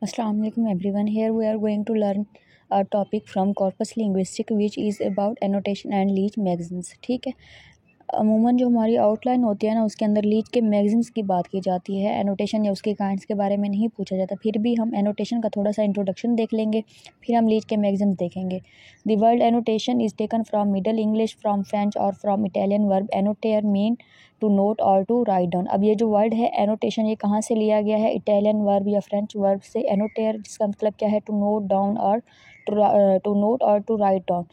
Assalamu alaikum everyone. Here we are going to learn a topic from corpus linguistic which is about annotation and Leech magazines. ठीक है, अमूमन जो हमारी outline होती है ना उसके अंदर लीच के मैगज़ीन्स की बात की जाती है, एनोटेशन या उसके काइंड्स के बारे में नहीं पूछा जाता. फिर भी हम एनोटेशन का थोड़ा सा इंट्रोडक्शन देख लेंगे, फिर हम लीच के मैगज़ीन्स देखेंगे. The word annotation is taken from Middle English, from French और from Italian verb annotare mean to note और टू राइट डाउन. अब ये जो वर्ड है एनोटेशन ये कहाँ से लिया गया है? इटालियन वर्ब या फ्रेंच वर्ब से. एनोटेयर जिसका मतलब क्या है? टू नोट डाउन और टू नोट और टू राइट डाउन.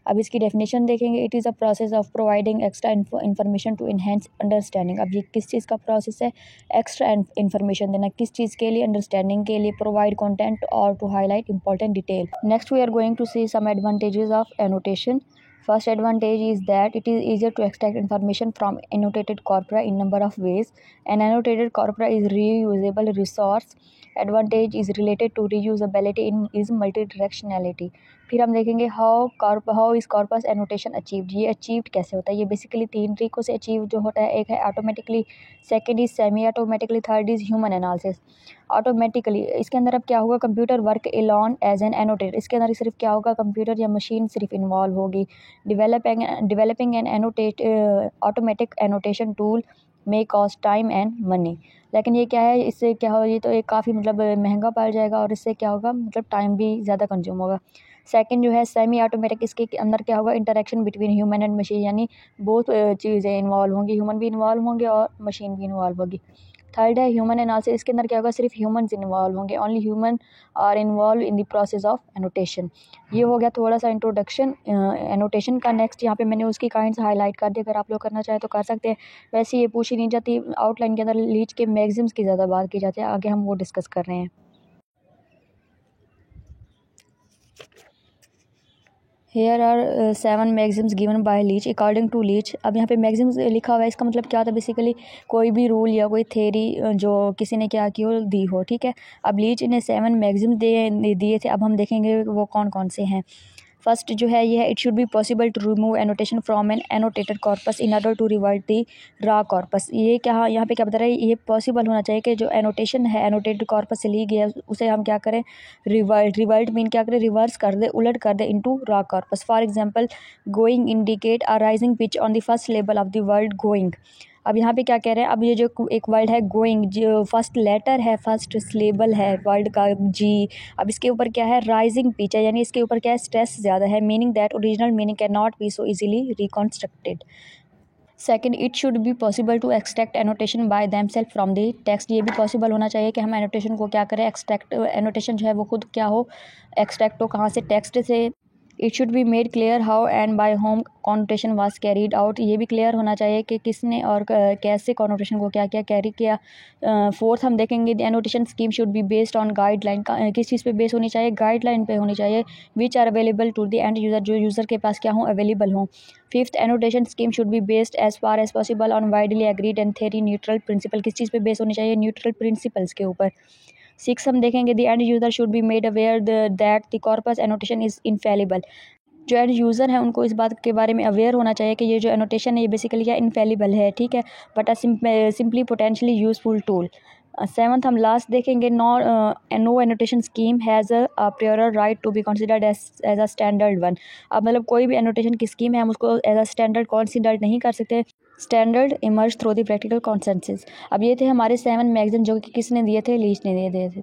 अब इसकी डेफिनेशन देखेंगे. It is a process of providing extra information to enhance understanding. अब ये किस चीज़ का प्रोसेस है? एक्स्ट्रा इन्फॉर्मेशन देना. किस चीज़ के लिए? अंडरस्टैंडिंग के लिए. प्रोवाइड कंटेंट और to highlight important detail. Next we are going to see some advantages of annotation. First advantage is that it is easier to extract information from annotated corpora in number of ways. An annotated corpora is reusable resource. Advantage is related to reusability in is multidirectionality. फिर हम देखेंगे how is corpus annotation achieved. ये achieved कैसे होता है? ये basically 3 तरीक़ों से अचीव जो होता है. एक है automatically, second is semi automatically, third is human analysis. Automatically इसके अंदर अब क्या होगा? Computer work alone as an annotator. इसके अंदर सिर्फ क्या होगा? कंप्यूटर या मशीन सिर्फ इन्वॉल्व होगी. Developing N automatic annotation tool may cost time and money. लेकिन ये क्या है? इससे क्या हो? ये तो एक काफ़ी महंगा पड़ जाएगा और इससे क्या होगा? टाइम भी ज़्यादा कंज्यूम होगा. सेकंड जो है सेमी ऑटोमेटिक. इसके अंदर क्या होगा? Interaction between human and machine, यानी बहुत चीज़ें इन्वॉल्व होंगी. ह्यूमन भी इन्वॉल्व होंगे और मशीन भी इन्वॉल्व होगी. थर्ड है ह्यूमन एनालिसिस. इसके अंदर क्या होगा? सिर्फ ह्यूमंस इन्वॉल्व होंगे. Only human are involve in the process of annotation. ये हो गया थोड़ा सा इंट्रोडक्शन एनोटेशन का. नेक्स्ट यहाँ पे मैंने उसकी काइंड्स हाईलाइट कर दी. अगर आप लोग करना चाहें तो कर सकते हैं. वैसे ये पूछी नहीं जाती. आउटलाइन के अंदर लीच के मैगज़ीन्स की ज़्यादा बात की जाती है. आगे हम वो डिस्कस कर रहे हैं. Here are 7 magazines given by Leech according to Leech. अब यहाँ पे मैगज़ीन्स लिखा हुआ है. इसका मतलब क्या होता है? बेसिकली कोई भी रूल या कोई थेरी जो किसी ने क्या की हो, दी हो. ठीक है, अब लीच ने 7 मैगज़ीन्स दिए थे. अब हम देखेंगे वो कौन कौन से हैं. फर्स्ट जो है ये है, it should be possible to remove annotation from an annotated corpus in order to revert the raw corpus. ये क्या यहाँ पे क्या बता रहा है? ये पॉसिबल होना चाहिए कि जो एनोटेशन है एनोटेटेड कॉर्पस से ली गई है उसे हम क्या करें? रिवर्ट मीन क्या करें? रिवर्स कर दे, उलट कर दे into raw corpus. For example, going indicate a rising pitch on the first label of the word going. अब यहाँ पे क्या कह रहे हैं? अब ये जो एक वर्ड है गोइंग, जो फर्स्ट लेटर है, फर्स्ट सिलेबल है वर्ड का जी. अब इसके ऊपर क्या है? राइजिंग पिच है, यानी इसके ऊपर क्या है? स्ट्रेस ज़्यादा है. Meaning that original meaning can not be so easily reconstructed. Second, it should be possible to extract annotation by them self from the text. ये भी पॉसिबल होना चाहिए कि हम एनोटेशन को क्या करें? एक्सट्रैक्ट. एनोटेशन जो है वो खुद क्या हो? एक्सट्रैक्ट हो. कहाँ से? टेक्स्ट से. It should be made clear how and by whom annotation was carried out. ये भी क्लियर होना चाहिए कि किसने और कैसे कॉनोटेशन को क्या क्या कैरी किया. फोर्थ हम देखेंगे, the annotation scheme should be based on guideline. किस चीज़ पे बेस होनी चाहिए? गाइडलाइन पे होनी चाहिए. Which are available to the end user, जो यूज़र के पास क्या हो? अवेलेबल हों. Fifth, annotation scheme should be based as far as possible on widely agreed and theory neutral principle. किस चीज़ पे बेस होनी चाहिए? न्यूट्रल प्रिंसिपल्स के ऊपर. सिक्स हम देखेंगे, the end user should be made aware that the corpus annotation is infallible. जो एंड यूज़र है उनको इस बात के बारे में अवेयर होना चाहिए कि ये जो एनोटेशन है ये बेसिकली क्या? इनफेलिबल है. ठीक है, but simply potentially useful tool. Seventh हम लास्ट देखेंगे, no annotation scheme has a priori right to be considered as a standard one. अब कोई भी एनोटेशन की स्कीम है हम उसको एज अ स्टैंडर्ड कंसिडर नहीं कर सकते. Standard emerge through the practical consensus. अब ये थे हमारे 7 मैगज़ीन जो कि किसने दिए थे? लीच ने दिए थे.